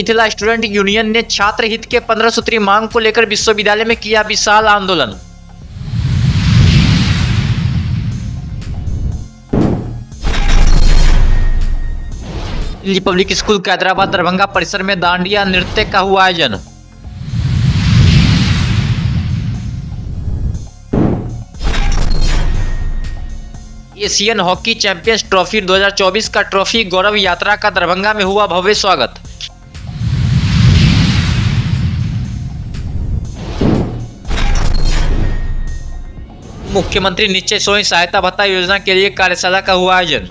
Mithila student union ने छात्र हित के 15 सूत्री मांग को लेकर विश्वविद्यालय में किया विशाल आंदोलन। दिल्ली पब्लिक स्कूल कैदराबाद दरभंगा परिसर में डांडिया नृत्य का हुआ आयोजन। एशियन हॉकी चैंपियंस ट्रॉफी 2024 का ट्रॉफी गौरव यात्रा का दरभंगा में हुआ भव्य स्वागत। मुख्यमंत्री निश्चय स्वयं सहायता भत्ता योजना के लिए कार्यशाला का हुआ आयोजन।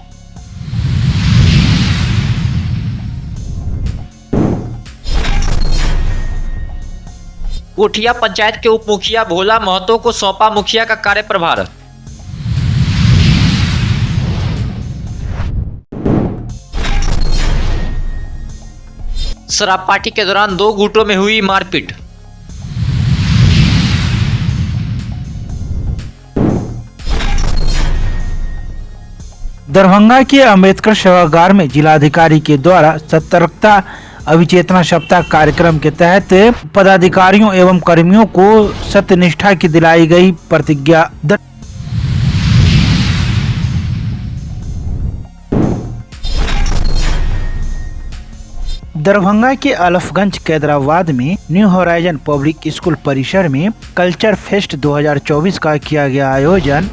कोठिया पंचायत के उप मुखिया भोला महतो को सौंपा मुखिया का कार्यप्रभार। शराब पार्टी के दौरान 2 गुटों में हुई मारपीट। दरभंगा के अंबेडकर सभागार में जिलाधिकारी के द्वारा सतर्कता अभिचेतना सप्ताह कार्यक्रम के तहत पदाधिकारियों एवं कर्मियों को सत्यनिष्ठा की दिलाई गई प्रतिज्ञा। दरभंगा के अलफगंज कैदराबाद में न्यू होराइजन पब्लिक स्कूल परिसर में कल्चर फेस्ट 2024 का किया गया आयोजन।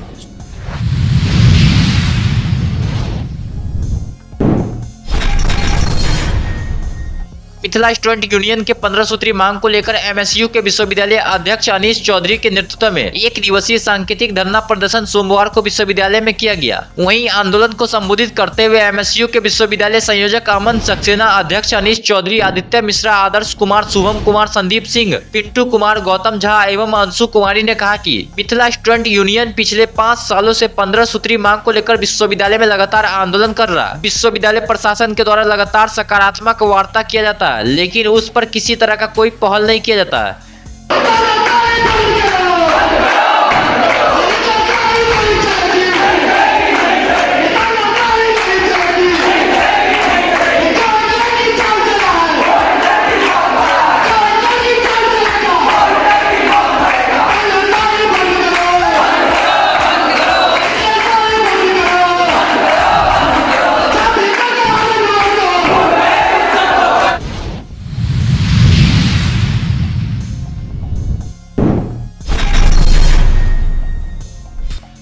मिथिला स्टूडेंट यूनियन के 15 सूत्री मांग को लेकर एमएसयू के विश्वविद्यालय अध्यक्ष अनीश चौधरी के नेतृत्व में 1 दिवसीय सांकेतिक धरना प्रदर्शन सोमवार को विश्वविद्यालय में किया गया। वहीं आंदोलन को संबोधित करते हुए एमएसयू के विश्वविद्यालय संयोजक अमन सक्सेना, अध्यक्ष अनीश चौधरी, आदित्य मिश्रा, आदर्श कुमार, शुभम कुमार, संदीप सिंह, पिंटू कुमार, गौतम झा एवं अंशु कुमारी ने कहा कि मिथिला स्टूडेंट यूनियन पिछले 5 सालों से 15 सूत्री मांग को लेकर विश्वविद्यालय में लगातार आंदोलन कर रहा है। विश्वविद्यालय प्रशासन के द्वारा लगातार सकारात्मक वार्ता किया जाता है, लेकिन उस पर किसी तरह का कोई पहल नहीं किया जाता है।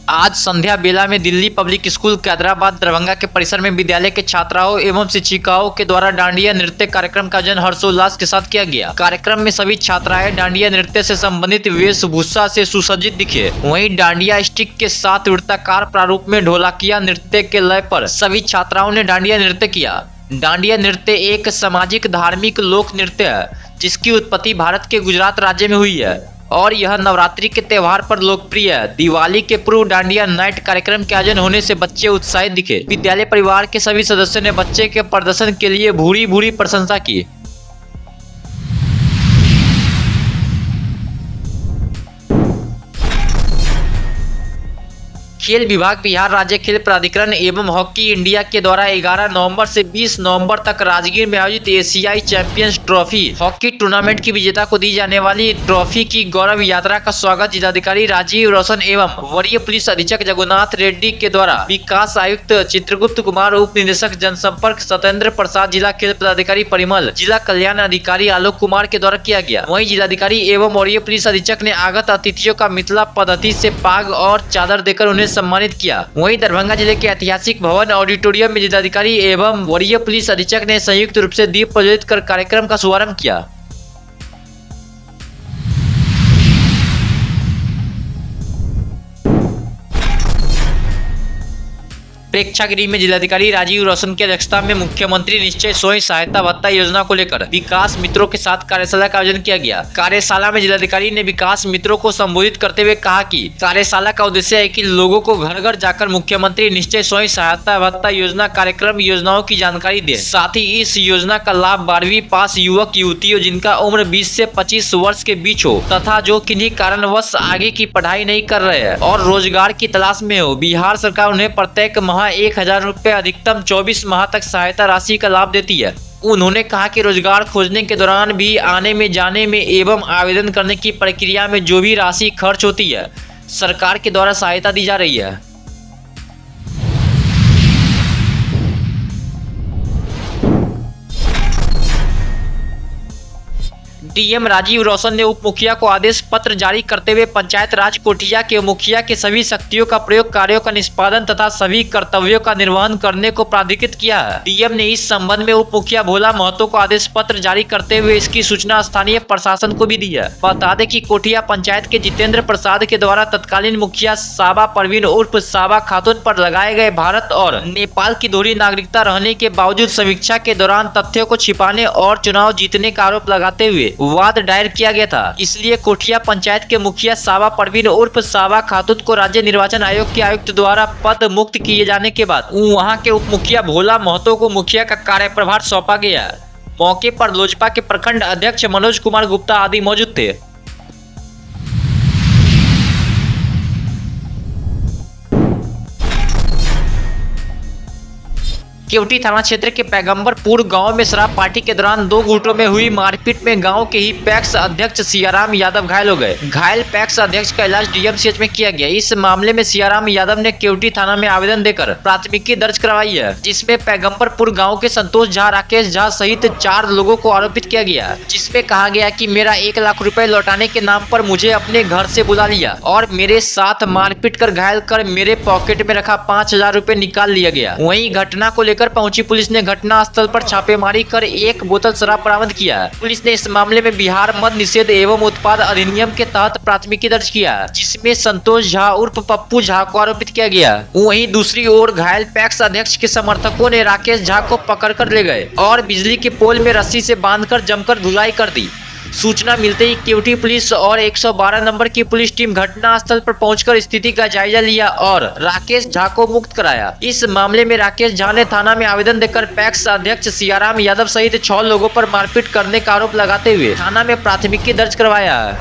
आज संध्या बेला में दिल्ली पब्लिक स्कूल कैदराबाद दरभंगा के परिसर में विद्यालय के छात्राओं एवं शिक्षिकाओं के द्वारा डांडिया नृत्य कार्यक्रम का आयोजन हर्षोल्लास के साथ किया गया। कार्यक्रम में सभी छात्राएं डांडिया नृत्य से संबंधित वेशभूषा से सुसज्जित दिखे। वहीं डांडिया स्टिक के साथ वृत्ताकार प्रारूप में ढोलकिया नृत्य के लय पर सभी छात्राओं ने डांडिया नृत्य किया। डांडिया नृत्य एक सामाजिक धार्मिक लोक नृत्य है जिसकी उत्पत्ति भारत के गुजरात राज्य में हुई है और यह नवरात्रि के त्योहार पर लोकप्रिय है। दिवाली के पूर्व डांडिया नाइट कार्यक्रम के आयोजन होने से बच्चे उत्साहित दिखे। विद्यालय परिवार के सभी सदस्यों ने बच्चे के प्रदर्शन के लिए भूरी भूरी प्रशंसा की। खेल विभाग बिहार राज्य खेल प्राधिकरण एवं हॉकी इंडिया के द्वारा 11 नवंबर से 20 नवंबर तक राजगीर में आयोजित एशियाई चैंपियंस ट्रॉफी हॉकी टूर्नामेंट की विजेता को दी जाने वाली ट्रॉफी की गौरव यात्रा का स्वागत जिलाधिकारी राजीव रोशन एवं वरीय पुलिस अधीक्षक जगन्नाथ रेड्डी के द्वारा विकास आयुक्त चित्रगुप्त कुमार, उप निदेशक जनसंपर्क सत्येंद्र प्रसाद, जिला खेल पदाधिकारी परिमल, जिला कल्याण अधिकारी आलोक कुमार के द्वारा किया गया। वहीं जिलाधिकारी एवं वरीय पुलिस अधीक्षक ने आगत अतिथियों का मिथिला पद्धति से पाग और चादर देकर उन्हें सम्मानित किया। वहीं दरभंगा जिले के ऐतिहासिक भवन ऑडिटोरियम में जिलाधिकारी एवं वरीय पुलिस अधीक्षक ने संयुक्त रूप से दीप प्रज्वलित कर कार्यक्रम का शुभारंभ किया। प्रेक्षागृह में जिलाधिकारी राजीव रोशन की अध्यक्षता में मुख्यमंत्री निश्चय स्वयं सहायता भत्ता योजना को लेकर विकास मित्रों के साथ कार्यशाला का आयोजन किया गया। कार्यशाला में जिलाधिकारी ने विकास मित्रों को संबोधित करते हुए कहा कि कार्यशाला का उद्देश्य है कि लोगों को घर घर जाकर मुख्यमंत्री निश्चय स्वयं सहायता भत्ता योजना कार्यक्रम योजनाओं की जानकारी दे। साथ ही इस योजना का लाभ 12वीं पास युवक युवतियों जिनका उम्र 20 से 25 वर्ष के बीच हो तथा जो किन्हीं कारणवश आगे की पढ़ाई नहीं कर रहे हैं और रोजगार की तलाश में हो। बिहार सरकार उन्हें प्रत्येक माह 1000 रुपए अधिकतम 24 माह तक सहायता राशि का लाभ देती है। उन्होंने कहा कि रोजगार खोजने के दौरान भी आने में जाने में एवं आवेदन करने की प्रक्रिया में जो भी राशि खर्च होती है सरकार के द्वारा सहायता दी जा रही है। डीएम राजीव रौशन ने उप मुखिया को आदेश पत्र जारी करते हुए पंचायत राज कोठिया के मुखिया के सभी शक्तियों का प्रयोग कार्यों का निष्पादन तथा सभी कर्तव्यों का निर्वहन करने को प्राधिकृत किया है। डीएम ने इस संबंध में उप मुखिया भोला महतो को आदेश पत्र जारी करते हुए इसकी सूचना स्थानीय प्रशासन को भी दी है। बता दें कि कोठिया पंचायत के जितेंद्र प्रसाद के द्वारा तत्कालीन मुखिया साबा परवीन उर्फ साबा खातून पर लगाए गए भारत और नेपाल की दोहरी नागरिकता रहने के बावजूद समीक्षा के दौरान तथ्यों को छिपाने और चुनाव जीतने का आरोप लगाते हुए वाद दायर किया गया था। इसलिए कोठिया पंचायत के मुखिया साबा परवीन उर्फ साबा खातून को राज्य निर्वाचन आयोग के आयुक्त द्वारा पद मुक्त किए जाने के बाद वहां के उप मुखिया भोला महतो को मुखिया का कार्यप्रभार सौंपा गया। मौके पर लोजपा के प्रखंड अध्यक्ष मनोज कुमार गुप्ता आदि मौजूद थे। केवटी थाना क्षेत्र के पैगंबरपुर गांव में शराब पार्टी के दौरान दो गुटों में हुई मारपीट में गांव के ही पैक्स अध्यक्ष सियाराम यादव घायल हो गए। घायल पैक्स अध्यक्ष का इलाज डीएमसीएच में किया गया। इस मामले में सियाराम यादव ने केवटी थाना में आवेदन देकर प्राथमिकी दर्ज करवाई है, जिसमें पैगंबरपुर गाँव के संतोष झा, राकेश झा सहित 4 लोगों को आरोपित किया गया, जिसमें कहा गया कि मेरा 1 लाख रुपए लौटाने के नाम पर मुझे अपने घर से बुला लिया और मेरे साथ मारपीट कर घायल कर मेरे पॉकेट में रखा 5000 रुपए निकाल लिया गया। वहीं घटना को लेकर पहुंची पुलिस ने घटना स्थल पर छापेमारी कर 1 बोतल शराब बरामद किया। पुलिस ने इस मामले में बिहार मद निषेध एवं उत्पाद अधिनियम के तहत प्राथमिकी दर्ज किया, जिसमें संतोष झा उर्फ पप्पू झा को आरोपित किया गया। वहीं दूसरी ओर घायल पैक्स अध्यक्ष के समर्थकों ने राकेश झा को पकड़कर ले गए और बिजली के पोल में रस्सी से बांधकर जमकर धुलाई कर दी। सूचना मिलते ही केवटी पुलिस और 112 नंबर की पुलिस टीम घटना स्थल पर पहुंचकर स्थिति का जायजा लिया और राकेश झा को मुक्त कराया। इस मामले में राकेश झा ने थाना में आवेदन देकर पैक्स अध्यक्ष सियाराम यादव सहित 6 लोगों पर मारपीट करने का आरोप लगाते हुए थाना में प्राथमिकी दर्ज करवाया है।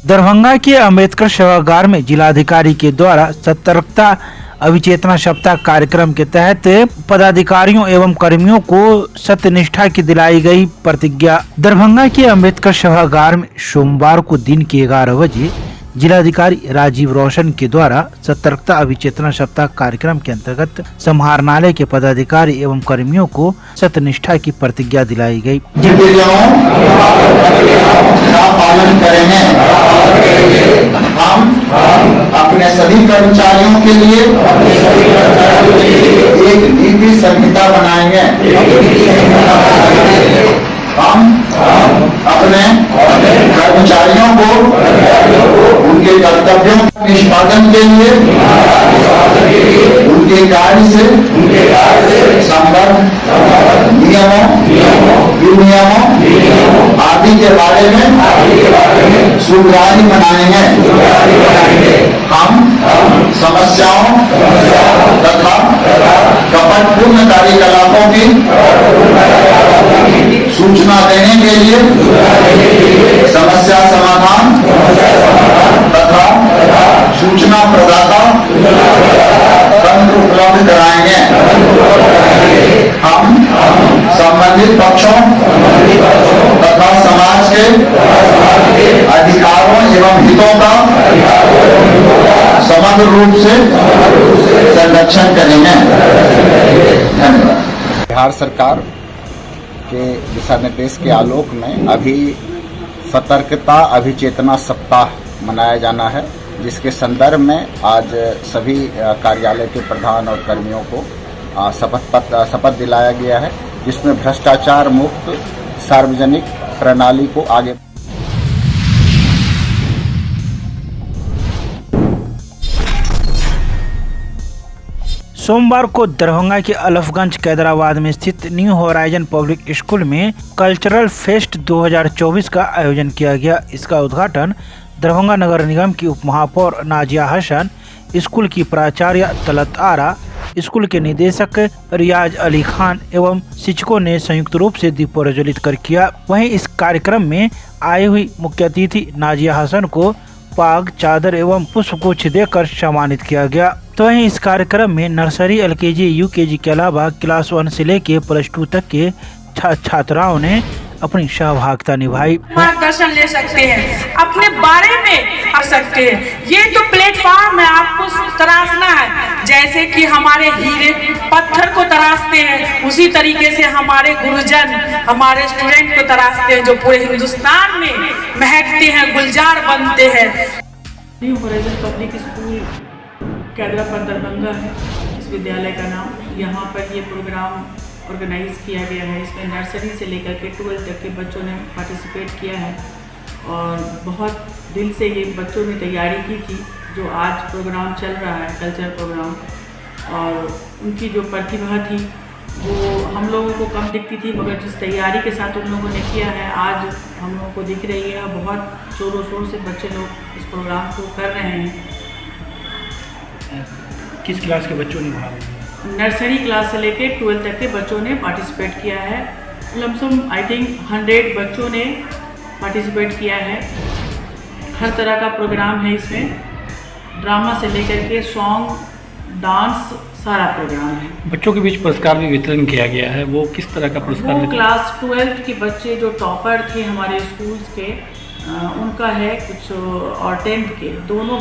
दरभंगा के अम्बेडकर सभागार में जिलाधिकारी के द्वारा सतर्कता अभिचेतना सप्ताह कार्यक्रम के तहत पदाधिकारियों एवं कर्मियों को सत्यनिष्ठा की दिलाई गई प्रतिज्ञा। दरभंगा के अम्बेडकर सभागार में सोमवार को दिन के 11 बजे जिलाधिकारी राजीव रौशन के द्वारा सतर्कता अभिचेतना सप्ताह कार्यक्रम के अंतर्गत समाहरणालय के पदाधिकारी एवं कर्मियों को सत्यनिष्ठा की प्रतिज्ञा दिलाई गई। पालन करेंगे। हम अपने सभी कर्मचारियों के लिए एक नीति संहिता बनाएंगे। हम अपने कर्मचारियों को उनके कर्तव्यों के निष्पादन के लिए उनके कार्य से संबद्ध नियमों विनियमों आदि के बारे में सुधार बनाएंगे। हम समस्याओं तथा कपटपूर्ण कार्यकलापों की सूचना देने के लिए समस्या समाधान तथा सूचना प्रदाता तंत्र उपलब्ध कराएंगे। हम संबंधित पक्षों तथा समाज के अधिकारों एवं हितों का समग्र रूप से संरक्षण करेंगे। धन्यवाद। बिहार सरकार के दिशा निर्देश के आलोक में अभी सतर्कता अभिचेतना सप्ताह मनाया जाना है, जिसके संदर्भ में आज सभी कार्यालय के प्रधान और कर्मियों को शपथ दिलाया गया है, जिसमें भ्रष्टाचार मुक्त सार्वजनिक प्रणाली को आगे। सोमवार को दरभंगा के अलफगंज कैदराबाद में स्थित न्यू होराइजन पब्लिक स्कूल में कल्चरल फेस्ट 2024 का आयोजन किया गया। इसका उद्घाटन दरभंगा नगर निगम की उप महापौर नाजिया हसन, स्कूल की प्राचार्य तलत आरा, स्कूल के निदेशक रियाज अली खान एवं शिक्षकों ने संयुक्त रूप से दीप प्रज्वलित कर किया। वहीं इस कार्यक्रम में आई हुई मुख्य अतिथि नाजिया हसन को पाग, चादर एवं पुष्पगुच्छ देकर सम्मानित किया गया। तो वहीं इस कार्यक्रम में नर्सरी, LKG, UKG के अलावा क्लास 1 से लेके +2 तक के छात्राओं ने अपनी सहभागिता निभाई। मार्गदर्शन ले सकते हैं, अपने बारे में आ सकते हैं। ये तो प्लेटफॉर्म है, आपको तराशना है। जैसे कि हमारे हीरे पत्थर को तराशते हैं, उसी तरीके से हमारे गुरुजन हमारे स्टूडेंट को तराशते हैं, जो पूरे हिंदुस्तान में महकते हैं, गुलजार बनते हैं। New horizon public school Kaidrabad Darbhanga है इस विद्यालय का नाम। यहाँ पर ये प्रोग्राम ऑर्गेनाइज किया गया है। इसमें नर्सरी से लेकर के 12 तक के बच्चों ने पार्टिसिपेट किया है और बहुत दिल से ये बच्चों ने तैयारी की थी। जो आज प्रोग्राम चल रहा है, कल्चर प्रोग्राम, और उनकी जो प्रतिभा थी वो हम लोगों को कम दिखती थी, मगर जिस तैयारी के साथ उन लोगों ने किया है आज हम लोगों को दिख रही है। बहुत जोरों शोर से बच्चे लोग इस प्रोग्राम को कर रहे हैं। किस क्लास के बच्चों ने भाग लिया? नर्सरी क्लास से लेके 12 तक के बच्चों ने पार्टिसिपेट किया है। लमसम आई थिंक 100 बच्चों ने पार्टिसिपेट किया है। हर तरह का प्रोग्राम है इसमें, ड्रामा से लेकर के सॉन्ग, डांस, सारा प्रोग्राम है। बच्चों के बीच पुरस्कार भी वितरण किया गया है। वो किस तरह का पुरस्कार? वो क्लास 12 के बच्चे जो टॉपर थे हमारे स्कूल्स के, उनका है कुछ, और 10th के दोनों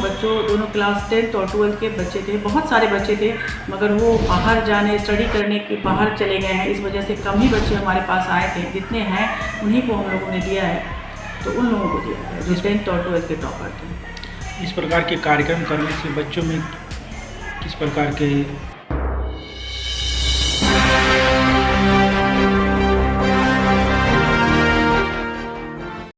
क्लास 10th और 12th के बच्चे थे। बहुत सारे बच्चे थे, मगर वो बाहर जाने, स्टडी करने के बाहर चले गए हैं। इस वजह से कम ही बच्चे हमारे पास आए थे। जितने हैं उन्हीं को हम लोगों ने दिया है, तो उन लोगों को दिया है जो 10th और 12th के टॉपर थे। इस प्रकार के कार्यक्रम करने से बच्चों में किस प्रकार के